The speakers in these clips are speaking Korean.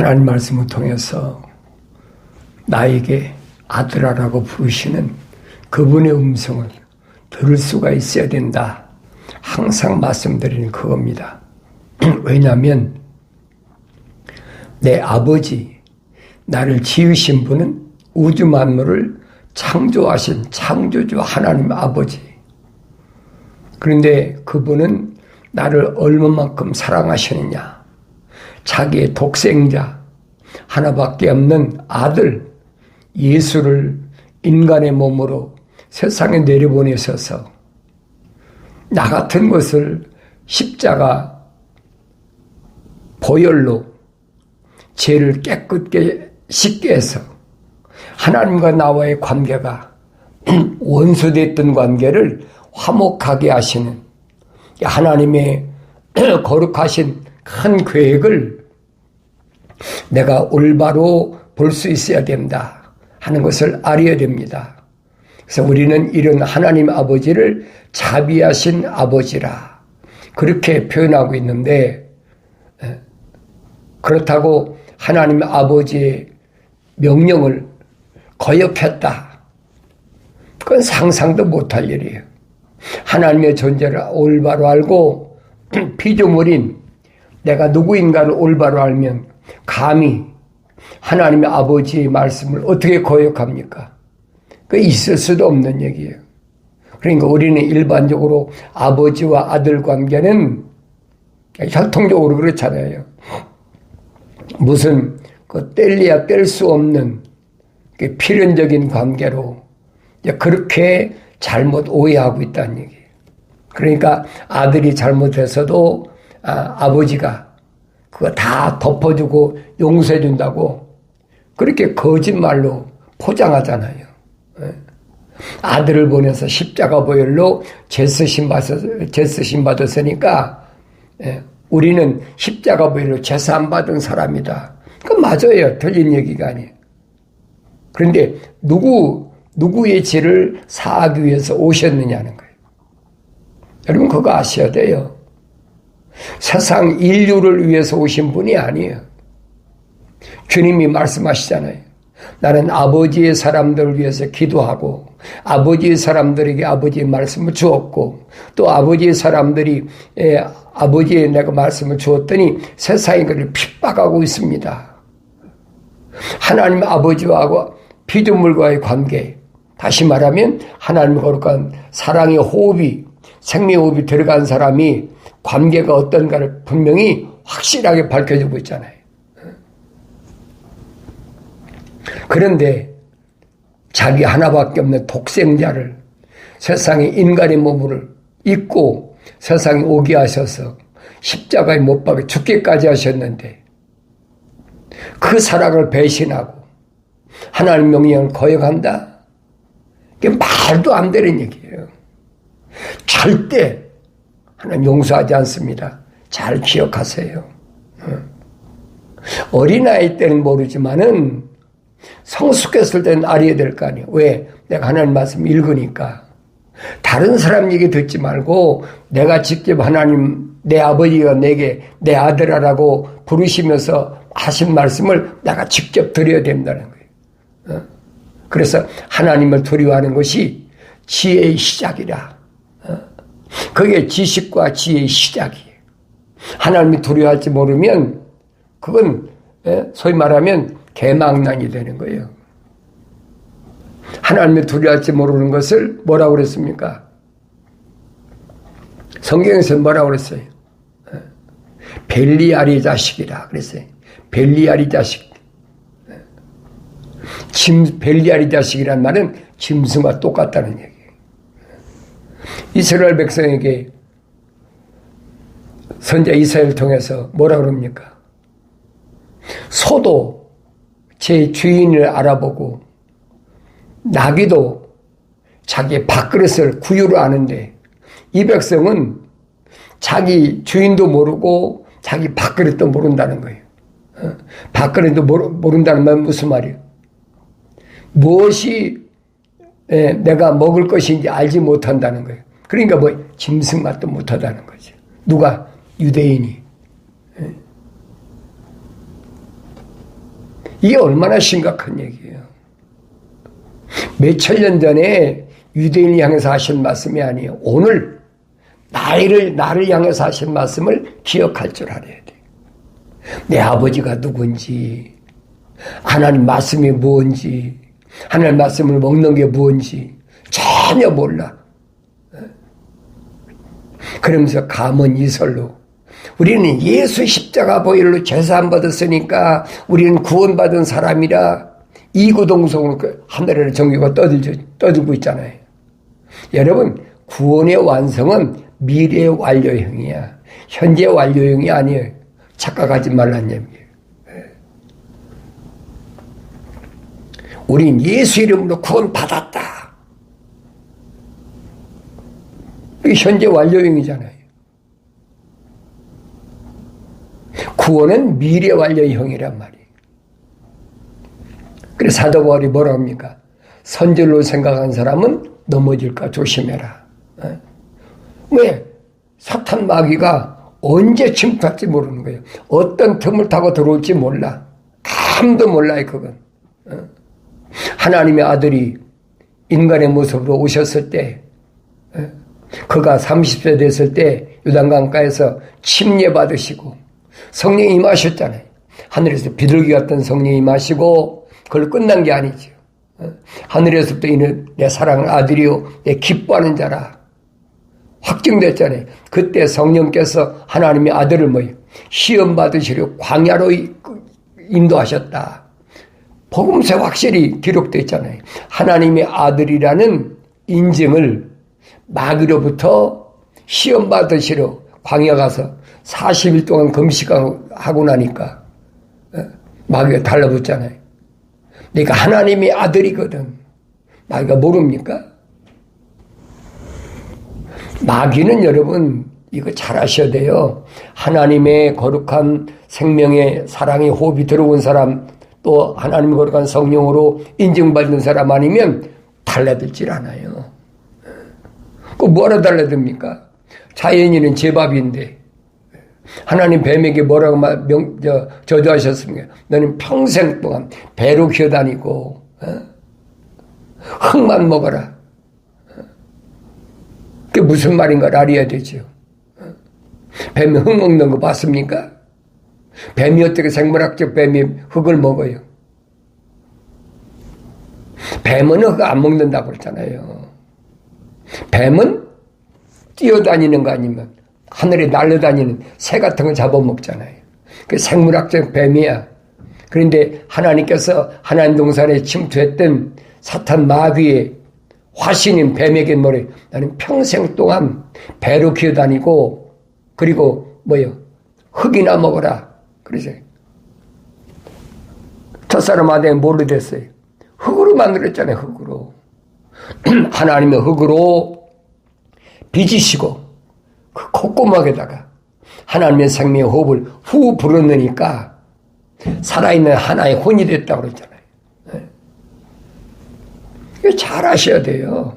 하나님 말씀을 통해서 나에게 아들아라고 부르시는 그분의 음성을 들을 수가 있어야 된다. 항상 말씀드리는 그겁니다. 왜냐하면 내 아버지, 나를 지으신 분은 우주 만물을 창조하신 창조주 하나님 아버지. 그런데 그분은 나를 얼마만큼 사랑하시느냐. 자기의 독생자, 하나밖에 없는 아들 예수를 인간의 몸으로 세상에 내려보내셔서 나 같은 것을 십자가 보혈로 죄를 깨끗게 씻게 해서 하나님과 나와의 관계가 원수됐던 관계를 화목하게 하시는 하나님의 거룩하신 큰 계획을 내가 올바로 볼 수 있어야 된다 하는 것을 알아야 됩니다. 그래서 우리는 이런 하나님 아버지를 자비하신 아버지라 그렇게 표현하고 있는데, 그렇다고 하나님 아버지의 명령을 거역했다. 그건 상상도 못할 일이에요. 하나님의 존재를 올바로 알고 피조물인 내가 누구인가를 올바로 알면 감히 하나님의 아버지의 말씀을 어떻게 거역합니까? 그 있을 수도 없는 얘기예요. 그러니까 우리는 일반적으로 아버지와 아들 관계는 혈통적으로 그렇잖아요. 무슨 그 뗄래야 뗄 수 없는 필연적인 관계로 그렇게 잘못 오해하고 있다는 얘기예요. 그러니까 아들이 잘못해서도 아버지가 그거 다 덮어주고 용서해준다고 그렇게 거짓말로 포장하잖아요. 아들을 보내서 십자가 보혈로 죄쓰심 받았으니까 우리는 십자가 보혈로 제사 안 받은 사람이다. 그건 맞아요. 틀린 얘기가 아니에요. 그런데 누구의 죄를 사하기 위해서 오셨느냐는 거예요. 여러분 그거 아셔야 돼요. 세상 인류를 위해서 오신 분이 아니에요. 주님이 말씀하시잖아요. 나는 아버지의 사람들을 위해서 기도하고 아버지의 사람들에게 아버지의 말씀을 주었고 또 아버지의 사람들이 아버지의 내가 말씀을 주었더니 세상이 그를 핍박하고 있습니다. 하나님 아버지와 피조물과의 관계, 다시 말하면 하나님의 거룩한 사랑의 호흡이 생명의 호흡이 들어간 사람이 관계가 어떤가를 분명히 확실하게 밝혀주고 있잖아요. 그런데 자기 하나밖에 없는 독생자를 세상에 인간의 몸을 입고 세상에 오게 하셔서 십자가에 못 박아 죽기까지 하셨는데 그 사랑을 배신하고 하나님 명령을 거역한다? 그게 말도 안 되는 얘기예요. 절대 하나님 용서하지 않습니다. 잘 기억하세요. 어린아이 때는 모르지만은 성숙했을 때는 알아야 될 거 아니에요. 왜? 내가 하나님 말씀 읽으니까. 다른 사람 얘기 듣지 말고 내가 직접 하나님 내 아버지가 내게 내 아들아라고 부르시면서 하신 말씀을 내가 직접 드려야 된다는 거예요. 그래서 하나님을 두려워하는 것이 지혜의 시작이라. 그게 지식과 지혜의 시작이에요. 하나님이 두려워할지 모르면 그건 소위 말하면 개망난이 되는 거예요. 하나님을 두려워할지 모르는 것을 뭐라고 그랬습니까? 성경에서 뭐라고 그랬어요? 벨리알이 자식이라 그랬어요. 벨리알이 자식. 벨리알이 자식이란 말은 짐승과 똑같다는 얘기예요. 이스라엘 백성에게 선자 이사야를 통해서 뭐라고 그럽니까? 소도 제 주인을 알아보고 나귀도 자기 밥그릇을 구유를 아는데 이 백성은 자기 주인도 모르고 자기 밥그릇도 모른다는 거예요. 밥그릇도 모른다는 말은 무슨 말이에요? 무엇이 내가 먹을 것인지 알지 못한다는 거예요. 그러니까 짐승 맛도 못하다는 거죠. 누가? 유대인이. 이게 얼마나 심각한 얘기예요. 몇천 년 전에 유대인을 향해서 하신 말씀이 아니에요. 오늘 나를 향해서 하신 말씀을 기억할 줄 알아야 돼. 내 아버지가 누군지, 하나님 말씀이 뭔지, 하나님 말씀을 먹는 게 뭔지 전혀 몰라. 그러면서 감언이설로 우리는 예수 십자가 보혈로 제사함 받았으니까 우리는 구원받은 사람이라 이구동성으로 하늘의 정교가 떠들고 있잖아요. 여러분, 구원의 완성은 미래 완료형이야. 현재 완료형이 아니에요. 착각하지 말란 얘기예요. 우린 예수 이름으로 구원받았다. 이게 현재 완료형이잖아요. 구원은 미래 완료형이란 말이에요. 그래서 사도 바울이 뭐라 합니까? 선절로 생각한 사람은 넘어질까 조심해라. 왜? 사탄 마귀가 언제 침투할지 모르는 거예요. 어떤 틈을 타고 들어올지 몰라. 아무도 몰라요, 그건. 하나님의 아들이 인간의 모습으로 오셨을 때, 그가 30세 됐을 때 요단강가에서 침례 받으시고 성령이 임하셨잖아요. 하늘에서 비둘기 같은 성령이 임하시고 그걸 끝난 게 아니죠. 하늘에서부터 이는 내 사랑하는 아들이요 내 기뻐하는 자라 확증됐잖아요. 그때 성령께서 하나님의 아들을 뭐예요? 시험 받으시려 광야로 인도하셨다. 복음서에 확실히 기록되어 있잖아요. 하나님의 아들이라는 인증을 마귀로부터 시험 받으시려 광야 가서 40일 동안 금식하고 나니까 마귀가 달라붙잖아요. 내가 하나님의 아들이거든. 마귀가 모릅니까? 마귀는 여러분 이거 잘 아셔야 돼요. 하나님의 거룩한 생명의 사랑의 호흡이 들어온 사람, 또 하나님의 거룩한 성령으로 인증받는 사람 아니면 달라들질 않아요. 그 뭐하러 달라듭니까? 자연인은 제밥인데 하나님 뱀에게 뭐라고 저주하셨습니까? 너는 평생 동안 배로 기어다니고 흙만 먹어라. 그게 무슨 말인가를 알아야 되죠. 뱀이 흙 먹는 거 봤습니까? 뱀이 어떻게 생물학적 뱀이 흙을 먹어요? 뱀은 흙 안 먹는다고 그랬잖아요. 뱀은 뛰어다니는 거 아니면 하늘에 날아다니는 새 같은 거 잡아먹잖아요. 그 생물학적 뱀이야. 그런데 하나님께서 하나님 동산에 침투했던 사탄 마귀의 화신인 뱀에게 뭐래? 나는 평생 동안 배로 기어다니고 그리고 뭐요? 흙이나 먹어라. 그러죠. 첫사람 아담이 뭘로 됐어요? 흙으로 만들었잖아요. 흙으로. 하나님의 흙으로 빚으시고 그 콧구멍에다가 하나님의 생명의 호흡을 후 불어넣으니까 살아있는 하나의 혼이 됐다고 그랬잖아요. 이거 잘 아셔야 돼요.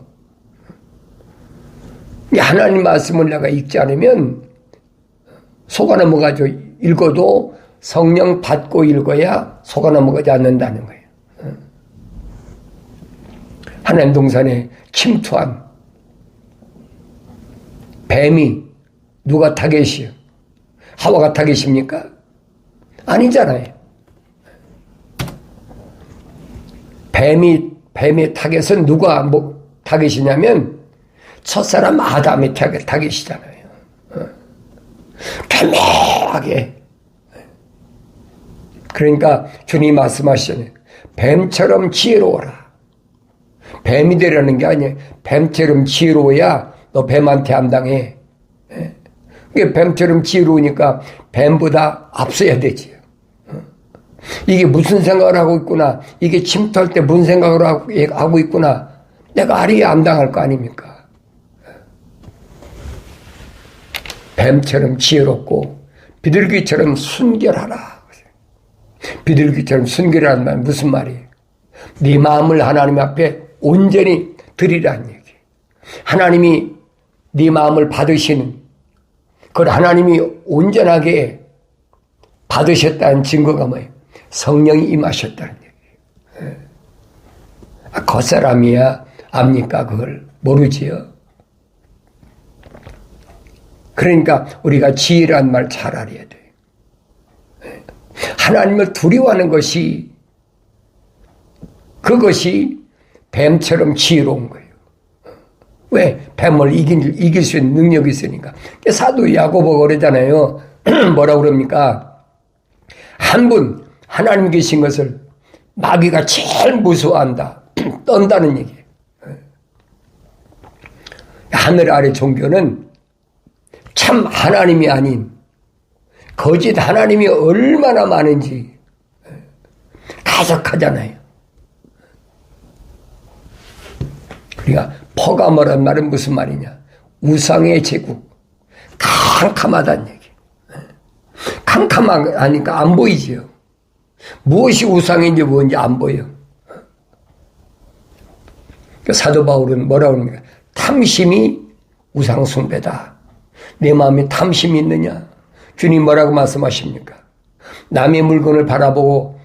하나님 말씀을 내가 읽지 않으면 속아 넘어가죠. 읽어도 성령 받고 읽어야 속아 넘어가지 않는다는 거예요. 하나님 동산에 침투한 뱀이 누가 타겟이요? 하와가 타겟입니까? 아니잖아요. 뱀의 타겟은 누가 타겟이냐면 첫사람 아담의 타겟이잖아요. 교묘하게. 그러니까 주님이 말씀하시잖아요. 뱀처럼 지혜로워라. 뱀이 되라는 게 아니에요. 뱀처럼 지혜로워야 너 뱀한테 안 당해. 이게 뱀처럼 지혜로우니까 뱀보다 앞서야 되지요. 이게 무슨 생각을 하고 있구나. 이게 침투할 때 무슨 생각을 하고 있구나. 내가 알아야 안 당할 거 아닙니까? 뱀처럼 지혜롭고 비둘기처럼 순결하라. 비둘기처럼 순결하는 말 무슨 말이에요? 네 마음을 하나님 앞에 온전히 드리라는 얘기. 하나님이 네 마음을 받으시는 그걸 하나님이 온전하게 받으셨다는 증거가 뭐예요? 성령이 임하셨다는 얘기예요. 겉사람이야 압니까? 그걸 모르지요. 그러니까 우리가 지혜란 말 잘 알아야 돼요. 하나님을 두려워하는 것이, 그것이 뱀처럼 지혜로운 거예요. 왜? 뱀을 이길 수 있는 능력이 있으니까. 사도 야고보가 그러잖아요. 뭐라고 그럽니까? 한 분 하나님 계신 것을 마귀가 제일 무서워한다. 떤다는 얘기예요. 하늘 아래 종교는 참 하나님이 아닌 거짓 하나님이 얼마나 많은지 가득하잖아요. 그러니까 포가모란 말은 무슨 말이냐? 우상의 제국. 캄캄하다는 얘기. 캄캄하니까 안 보이지요. 무엇이 우상인지 뭔지 안 보여. 사도 바울은 뭐라고 합니까? 탐심이 우상숭배다. 내 마음에 탐심이 있느냐? 주님 뭐라고 말씀하십니까? 남의 물건을 바라보고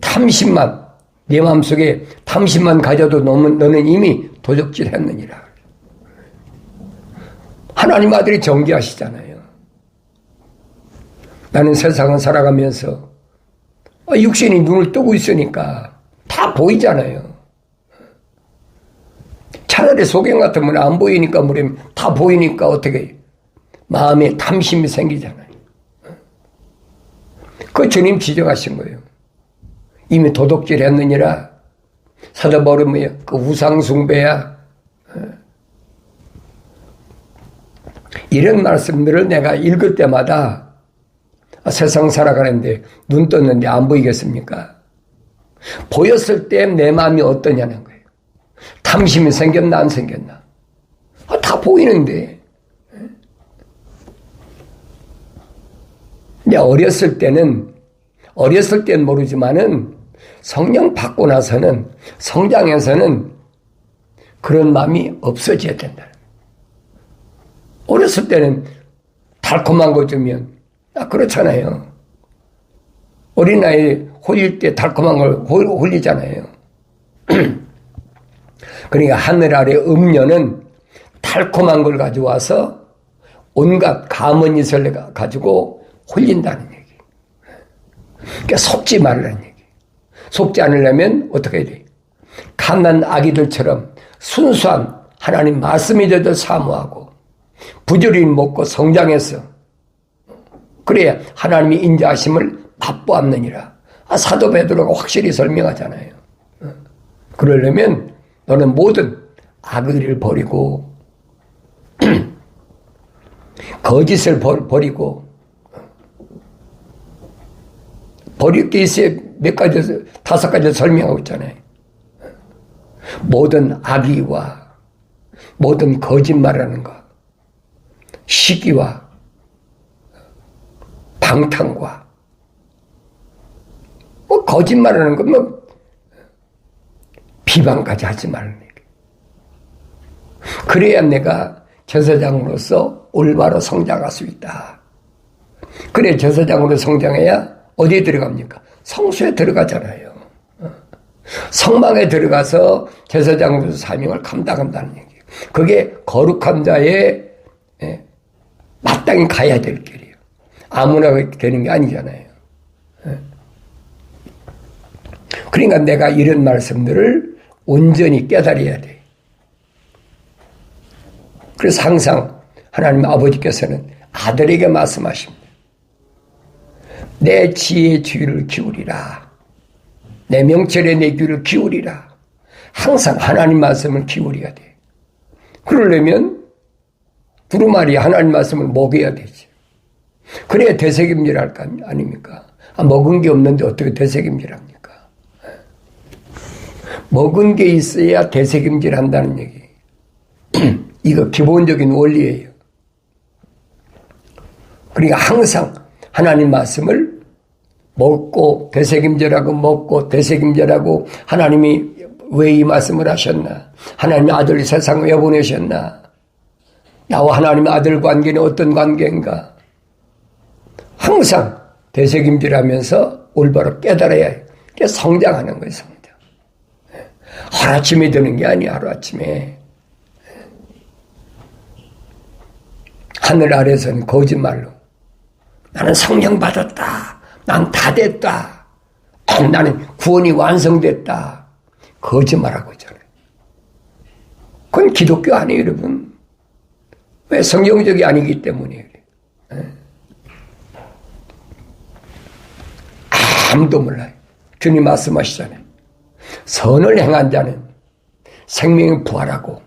탐심만, 내 마음속에 탐심만 가져도 너는 이미 도적질 했느니라. 하나님 아들이 정죄하시잖아요. 나는 세상을 살아가면서 육신이 눈을 뜨고 있으니까 다 보이잖아요. 차라리 소경 같으면 안 보이니까 뭐냐면 다 보이니까 어떻게 마음에 탐심이 생기잖아요. 그 주님 지적하신 거예요. 이미 도둑질 했느니라. 사도 바울은 뭐야? 그 우상숭배야. 이런 말씀들을 내가 읽을 때마다 세상 살아가는데 눈 떴는데 안 보이겠습니까? 보였을 때 내 마음이 어떠냐는 거예요. 탐심이 생겼나 안 생겼나? 다 보이는데. 근데 어렸을 때는 모르지만은 성령 받고 나서는, 성장해서는 그런 마음이 없어져야 된다. 어렸을 때는 달콤한 거 주면 그렇잖아요. 어린아이 홀릴 때 달콤한 걸 홀리잖아요. 그러니까 하늘 아래 음녀는 달콤한 걸 가져와서 온갖 감언이슬 가지고 홀린다는 얘기. 그러니까 속지 말라는 얘기. 속지 않으려면 어떻게 해야 돼? 갓난 아기들처럼 순수한 하나님 말씀이 되도 사모하고 부지런히 먹고 성장해서 그래야 하나님이 인자하심을 맛보았느니라. 사도 베드로가 확실히 설명하잖아요. 그러려면 너는 모든 악의를 버리고 거짓을 버리고 버릴 게 있어야 몇 가지, 5가지 설명하고 있잖아요. 모든 악의와 모든 거짓말하는 것, 시기와 방탕과 거짓말하는 건 비방까지 하지 말라는 얘기. 그래야 내가 제사장으로서 올바로 성장할 수 있다. 그래 제사장으로 성장해야 어디에 들어갑니까? 성소에 들어가잖아요. 성막에 들어가서 제사장으로서 사명을 감당한다는 얘기. 그게 거룩한 자의 마땅히 가야 될 길이에요. 아무나 되는 게 아니잖아요. 그러니까 내가 이런 말씀들을 온전히 깨달아야 돼. 그래서 항상 하나님 아버지께서는 아들에게 말씀하십니다. 내 지혜의 귀를 기울이라. 내 명철에 내 귀를 기울이라. 항상 하나님 말씀을 기울여야 돼. 그러려면 두루마리 하나님 말씀을 먹여야 되지. 그래야 되새김질 할 거 아닙니까? 먹은 게 없는데 어떻게 되새김질 합니까? 먹은 게 있어야 되새김질 한다는 얘기. 이거 기본적인 원리예요. 그러니까 항상 하나님 말씀을 먹고 되새김질하고 먹고 되새김질하고 하나님이 왜 이 말씀을 하셨나? 하나님의 아들을 세상에 왜 보내셨나? 나와 하나님의 아들 관계는 어떤 관계인가? 항상 되새김질하면서 올바로 깨달아야 해요. 성장하는 거예요, 성장. 하루아침에 되는 게 아니야, 하루아침에. 하늘 아래서는 거짓말로 나는 성령 받았다. 난 다 됐다. 나는 구원이 완성됐다. 거짓말하고 있잖아요. 그건 기독교 아니에요, 여러분. 왜? 성경적이 아니기 때문이에요. 아무도 몰라요. 주님 말씀하시잖아요. 선을 행한 자는 생명이 부활하고,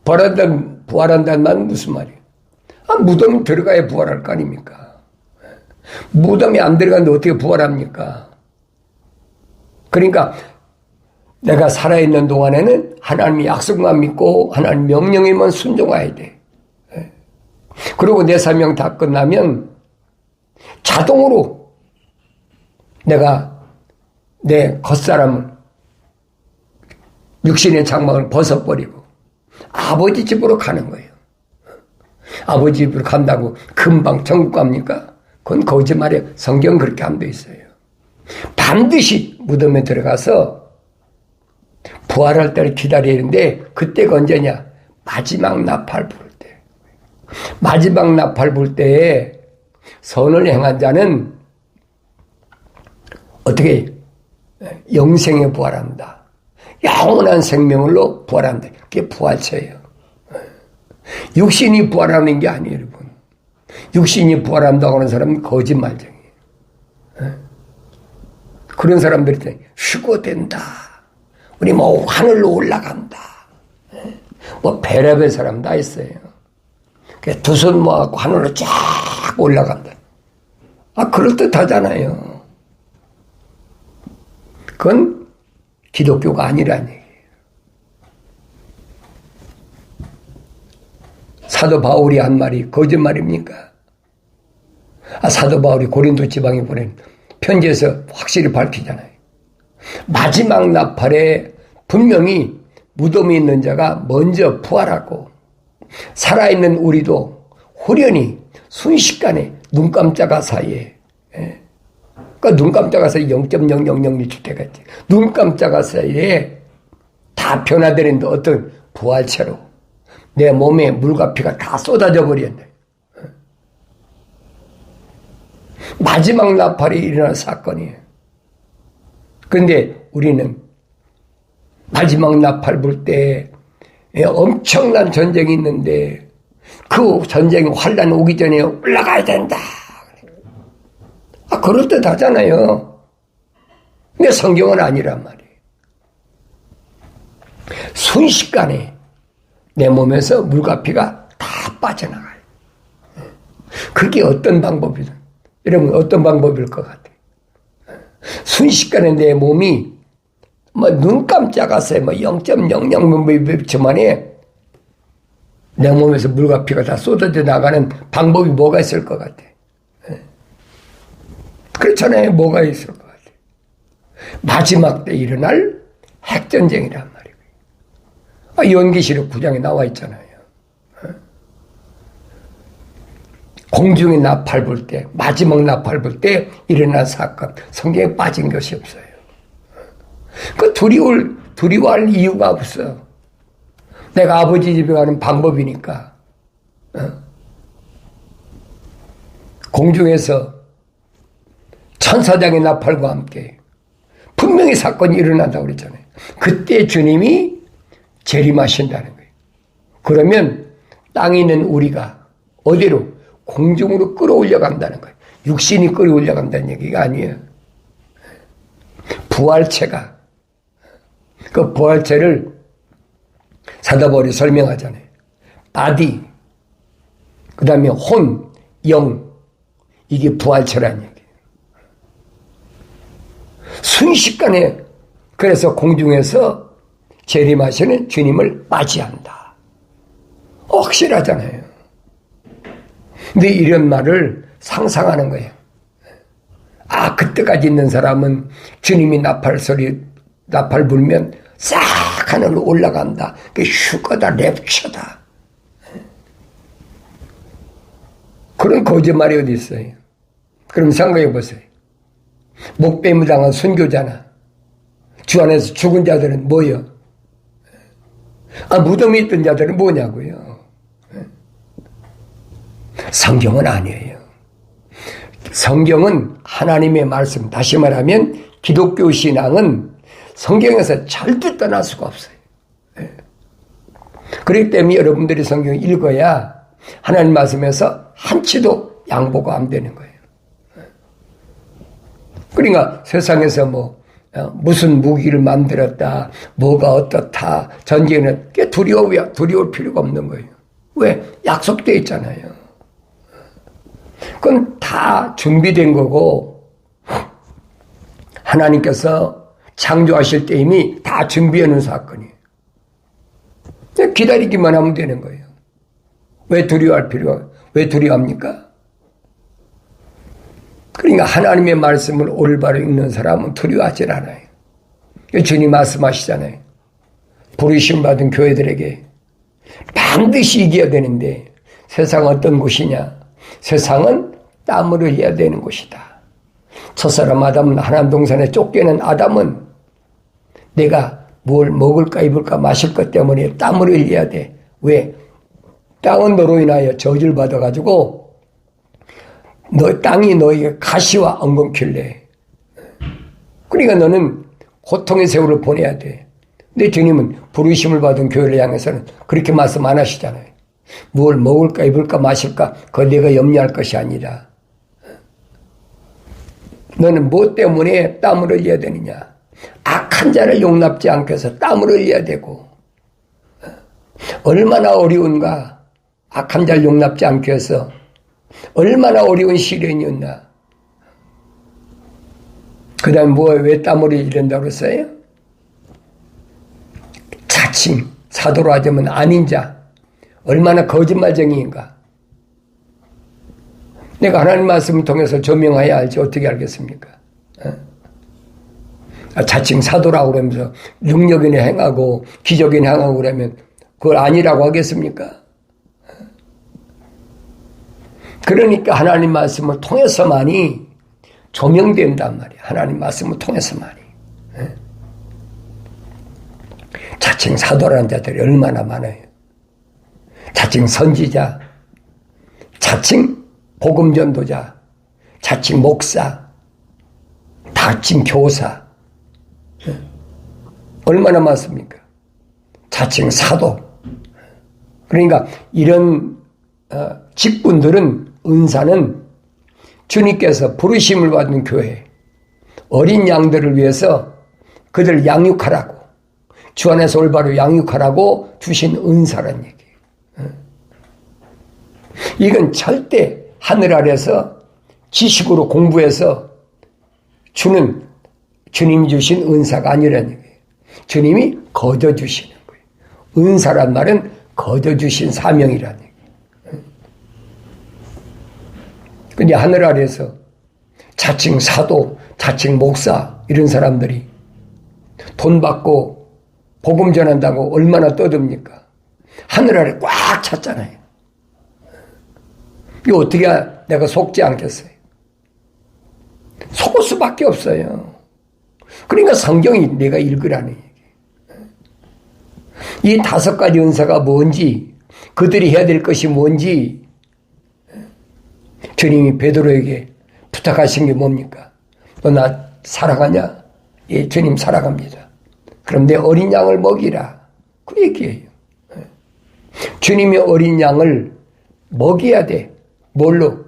부활한다는 말은 무슨 말이에요? 무덤에 들어가야 부활할 거 아닙니까? 무덤에 안 들어가는데 어떻게 부활합니까? 그러니까 내가 살아있는 동안에는 하나님의 약속만 믿고 하나님 명령에만 순종해야 돼. 그리고 내 사명 다 끝나면 자동으로 내가 내 겉사람을 육신의 장막을 벗어버리고 아버지 집으로 가는 거예요. 아버지 집으로 간다고 금방 천국 갑니까? 그건 거짓말이에요. 성경 그렇게 안 돼 있어요. 반드시 무덤에 들어가서 부활할 때를 기다려야 되는데 그때가 언제냐? 마지막 나팔 불 때. 마지막 나팔 불 때에 선을 행한 자는 어떻게 영생에 부활한다. 영원한 생명으로 부활한다. 그게 부활체예요. 육신이 부활하는 게 아니에요, 여러분. 육신이 부활한다고 하는 사람은 거짓말쟁이에요. 그런 사람들이 휴거된다. 우리 뭐 하늘로 올라간다. 뭐 별의별 사람 다 있어요. 두 손 모아갖고 하늘로 쫙 올라간다. 그럴듯하잖아요. 그건 기독교가 아니라는 얘기예요. 사도 바울이 한 말이 거짓말입니까? 사도 바울이 고린도 지방에 보낸 편지에서 확실히 밝히잖아요. 마지막 나팔에 분명히 무덤에 있는 자가 먼저 부활하고 살아있는 우리도 후련히 순식간에 눈 깜짝아 사이에, 그러니까 눈 깜짝아 사이에 0.0001초 때겠지. 눈 깜짝아 사이에 다 변화되는데 어떤 부활체로 내 몸에 물과 피가 다 쏟아져 버렸네. 마지막 나팔이 일어난 사건이에요. 그런데 우리는 마지막 나팔 불 때 엄청난 전쟁이 있는데 그 전쟁이 환란 오기 전에 올라가야 된다. 그럴듯하잖아요. 근데 성경은 아니란 말이에요. 순식간에 내 몸에서 물과 피가 다 빠져나가요. 그게 어떤 방법이든 여러분 어떤 방법일 것 같아요? 순식간에 내 몸이 눈 깜짝았어요. 0.00몇 초 만에 내 몸에서 물과 피가 다 쏟아져 나가는 방법이 뭐가 있을 것 같아? 그렇잖아요. 뭐가 있을 것 같아? 마지막 때 일어날 핵전쟁이란 말이에요. 요한계시록 9장에 나와 있잖아요. 공중에 나팔 불 때, 마지막 나팔 불 때 일어난 사건, 성경에 빠진 것이 없어요. 그 두려워할 이유가 없어. 내가 아버지 집에 가는 방법이니까. 공중에서 천사장의 나팔과 함께 분명히 사건이 일어난다고 그랬잖아요. 그때 주님이 재림하신다는 거예요. 그러면 땅에 있는 우리가 어디로? 공중으로 끌어올려 간다는 거예요. 육신이 끌어올려 간다는 얘기가 아니에요. 부활체가, 그 부활체를 사도 바울이 설명하잖아요. 바디, 그 다음에 혼, 영, 이게 부활체라는 얘기예요. 순식간에 그래서 공중에서 재림하시는 주님을 맞이한다. 확실하잖아요. 근데 이런 말을 상상하는 거예요. 그때까지 있는 사람은 주님이 나팔 불면 싹 하늘로 올라간다. 그게 휴거다, 랩처다. 그런 거짓말이 어디 있어요? 그럼 생각해 보세요. 목배임을 당한 순교자나 주 안에서 죽은 자들은 뭐요? 무덤에 있던 자들은 뭐냐고요? 성경은 아니에요. 성경은 하나님의 말씀, 다시 말하면 기독교 신앙은 성경에서 절대 떠날 수가 없어요. 그렇기 때문에 여러분들이 성경을 읽어야 하나님 말씀에서 한치도 양보가 안 되는 거예요. 그러니까 세상에서 무슨 무기를 만들었다, 뭐가 어떻다, 전쟁은 두려울 필요가 없는 거예요. 왜? 약속되어 있잖아요. 그건 다 준비된 거고, 하나님께서 창조하실 때 이미 다 준비해 놓은 사건이에요. 기다리기만 하면 되는 거예요. 왜 두려워합니까? 그러니까 하나님의 말씀을 올바로 읽는 사람은 두려워하지 않아요. 주님 말씀하시잖아요. 부르심 받은 교회들에게 반드시 이겨야 되는데 세상은 어떤 곳이냐? 세상은 땀을 흘려야 되는 곳이다. 첫사람 아담은 하나님 동산에 쫓겨난 아담은 내가 뭘 먹을까 입을까 마실 것 때문에 땀을 흘려야 돼. 왜? 땅은 너로 인하여 저주를 받아가지고 땅이 너에게 가시와 엉겅퀴를. 그러니까 너는 고통의 세월을 보내야 돼. 근데 주님은 부르심을 받은 교회를 향해서는 그렇게 말씀 안 하시잖아요. 뭘 먹을까 입을까 마실까 그거 내가 염려할 것이 아니라 너는 뭐 때문에 땀을 흘려야 되느냐. 악한 자를 용납지 않게 해서 땀을 흘려야 되고 얼마나 어려운가. 악한 자를 용납지 않게 해서 얼마나 어려운 시련이었나. 그 다음에 왜 땀을 흘려야 된다고 그랬어요? 자칭 사도로 하자면 아닌 자. 얼마나 거짓말쟁이인가. 내가 하나님 말씀을 통해서 조명해야 알지 어떻게 알겠습니까? 자칭 사도라고 그러면서 능력이나 행하고 기적이나 행하고 그러면 그걸 아니라고 하겠습니까? 그러니까 하나님 말씀을 통해서만이 조명된단 말이야. 하나님 말씀을 통해서만이. 자칭 사도라는 자들이 얼마나 많아요. 자칭 선지자, 자칭 복음전도자, 자칭 목사, 자칭 교사. 얼마나 많습니까? 자칭 사도. 그러니까 이런 직분들은 은사는 주님께서 부르심을 받은 교회, 어린 양들을 위해서 그들을 양육하라고, 주 안에서 올바로 양육하라고 주신 은사란 얘기예요. 이건 절대 하늘 아래서 지식으로 공부해서 주는 주님이 주신 은사가 아니라는 얘기예요. 주님이 거둬주시는 거예요. 은사란 말은 거둬주신 사명이라는 얘기예요. 근데 하늘 아래에서 자칭 사도, 자칭 목사 이런 사람들이 돈 받고 복음 전한다고 얼마나 떠듭니까? 하늘 아래 꽉 찼잖아요. 이거 어떻게 내가 속지 않겠어요? 속을 수밖에 없어요. 그러니까 성경이 내가 읽으라는 얘기예요. 이 5가지 은사가 뭔지, 그들이 해야 될 것이 뭔지 주님이 베드로에게 부탁하신 게 뭡니까? 너 나 사랑하냐? 예, 주님 사랑합니다. 그럼 내 어린 양을 먹이라. 그 얘기예요. 주님의 어린 양을 먹여야 돼. 뭘로?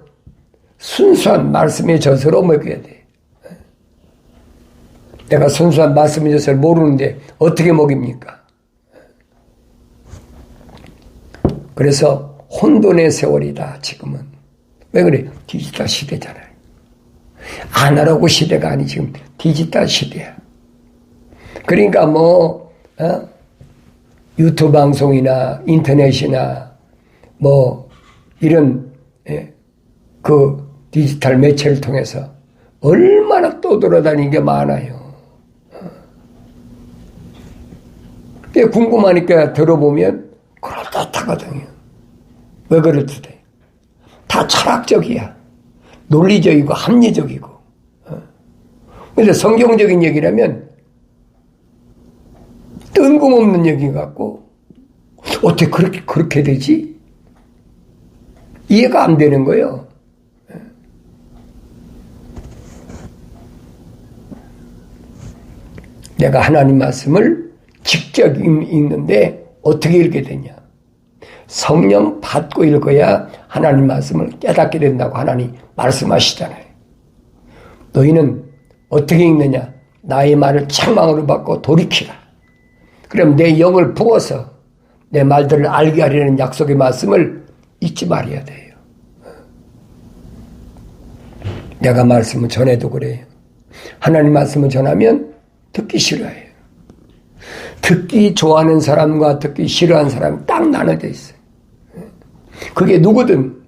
순수한 말씀의 젖으로 먹여야 돼. 내가 순수한 말씀의 젖을 모르는데 어떻게 먹입니까? 그래서 혼돈의 세월이다, 지금은. 왜 그래? 디지털 시대잖아요. 아날로그 시대가 아니 지금 디지털 시대야. 그러니까 유튜브 방송이나 인터넷이나 이런 그 디지털 매체를 통해서 얼마나 떠돌아다니는 게 많아요. 궁금하니까 들어보면 그럴듯하거든요. 왜 그럴듯해? 다 철학적이야. 논리적이고 합리적이고 근데 성경적인 얘기라면 뜬금없는 얘기 같고 어떻게 그렇게 되지? 이해가 안 되는 거예요. 내가 하나님 말씀을 직접 읽는데 어떻게 읽게 되냐? 성령 받고 읽어야 하나님 말씀을 깨닫게 된다고 하나님 말씀하시잖아요. 너희는 어떻게 읽느냐? 나의 말을 책망으로 받고 돌이키라. 그럼 내 영을 부어서 내 말들을 알게 하려는 약속의 말씀을 잊지 말아야 돼요. 내가 말씀을 전해도 그래요. 하나님 말씀을 전하면 듣기 싫어해요. 듣기 좋아하는 사람과 듣기 싫어하는 사람이 딱 나눠져 있어요. 그게 누구든.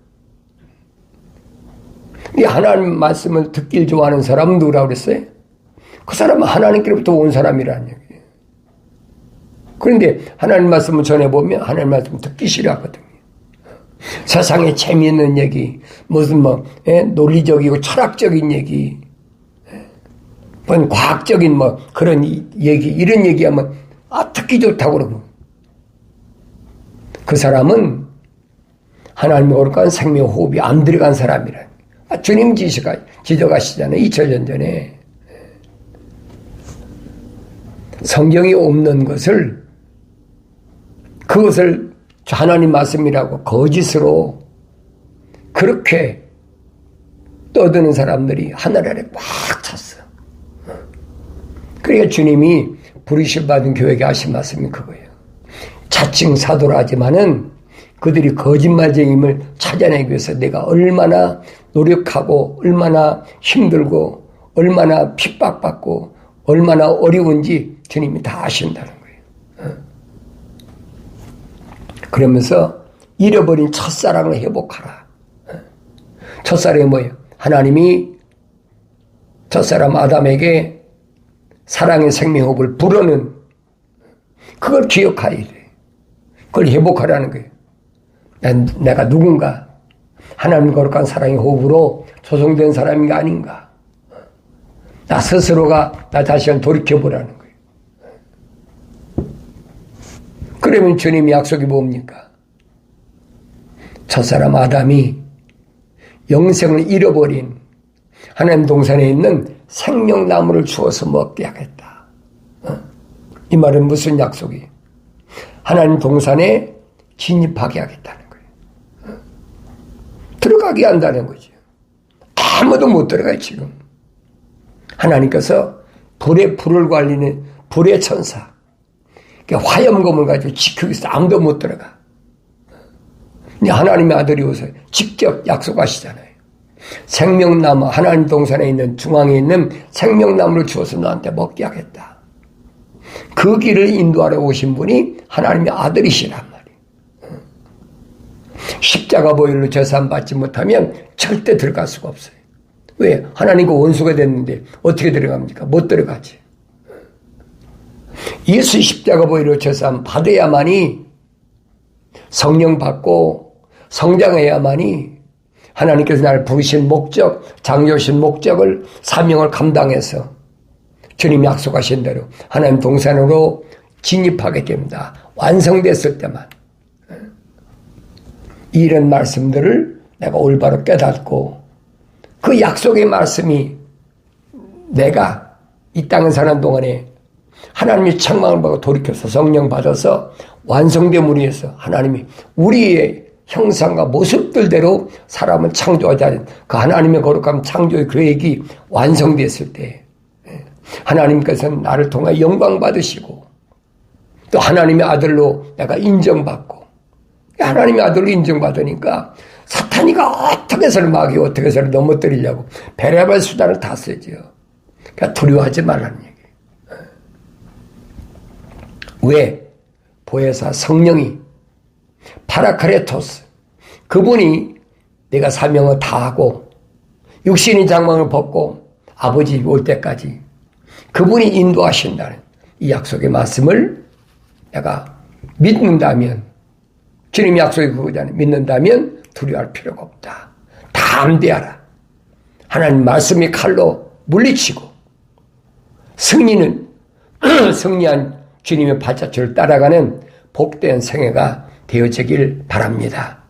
이 하나님 말씀을 듣길 좋아하는 사람은 누구라고 그랬어요? 그 사람은 하나님께로부터 온 사람이라는 얘기예요. 그런데 하나님 말씀을 전해보면 하나님 말씀을 듣기 싫어하거든요. 세상에 재미있는 얘기, 무슨 논리적이고 철학적인 얘기, 과학적인 그런 얘기, 이런 얘기하면 듣기 좋다고 그러고, 그 사람은 하나님의 거룩한 생명 호흡이 안 들어간 사람이라. 주님 지적하시잖아요. 2000년 전에. 성경이 없는 것을, 그것을 하나님 말씀이라고 거짓으로 그렇게 떠드는 사람들이 하늘 아래 꽉 찼어. 그러니까 주님이 부르심 받은 교회에게 하신 말씀이 그거예요. 자칭 사도라 하지만은 그들이 거짓말쟁임을 찾아내기 위해서 내가 얼마나 노력하고 얼마나 힘들고 얼마나 핍박받고 얼마나 어려운지 주님이 다 아신다는 거예요. 그러면서 잃어버린 첫사랑을 회복하라. 첫사랑이 뭐예요? 하나님이 첫사람 아담에게 사랑의 생명호흡을 불어는 그걸 기억해야 돼. 그걸 회복하라는 거예요. 내가 누군가 하나님 거룩한 사랑의 호흡으로 조성된 사람인가 아닌가. 나 스스로가 나 자신을 돌이켜보라는 거예요. 그러면 주님의 약속이 뭡니까? 첫사람 아담이 영생을 잃어버린 하나님 동산에 있는 생명나무를 주어서 먹게 하겠다. 이 말은 무슨 약속이에요? 하나님 동산에 진입하게 하겠다는 거예요. 들어가게 한다는 거죠. 아무도 못 들어가요, 지금. 하나님께서 불을 관리는 불의 천사, 화염검을 가지고 지키고 있어. 아무도 못 들어가. 하나님의 아들이 오서 직접 약속하시잖아요. 생명나무, 하나님 동산에 있는 중앙에 있는 생명나무를 주어서 너한테 먹게 하겠다. 그 길을 인도하러 오신 분이 하나님의 아들이시란 말이에요. 십자가 보혈로 제사함 받지 못하면 절대 들어갈 수가 없어요. 왜? 하나님과 원수가 됐는데 어떻게 들어갑니까? 못 들어가지. 예수 십자가 보혈로 제사함 받아야만이 성령 받고 성장해야만이 하나님께서 나를 부르신 목적, 장려하신 목적을, 사명을 감당해서 주님이 약속하신 대로 하나님 동산으로 진입하게 됩니다. 완성됐을 때만. 이런 말씀들을 내가 올바로 깨닫고 그 약속의 말씀이 내가 이 땅에 사는 동안에 하나님의 책망을 받고 돌이켜서 성령 받아서 완성됨으로 해서 하나님이 우리의 형상과 모습들대로 사람을 창조하자는 그 하나님의 거룩한 창조의 계획이 완성됐을 때 하나님께서는 나를 통해 영광 받으시고 또 하나님의 아들로 내가 인정받고 하나님의 아들로 인정받으니까 사탄이가 어떻게 해서는 막이고 어떻게 해서는 넘어뜨리려고 별의별 수단을 다 쓰죠. 그러니까 두려워하지 말라는 얘기예요. 왜? 보혜사 성령이 파라카레토스 그분이 내가 사명을 다하고 육신의 장막을 벗고 아버지 올 때까지 그분이 인도하신다는 이 약속의 말씀을 내가 믿는다면 주님의 약속이 그거잖아요. 믿는다면 두려워할 필요가 없다. 담대하라. 하나님 말씀이 칼로 물리치고 승리는 승리한 주님의 발자취를 따라가는 복된 생애가 되어지길 바랍니다.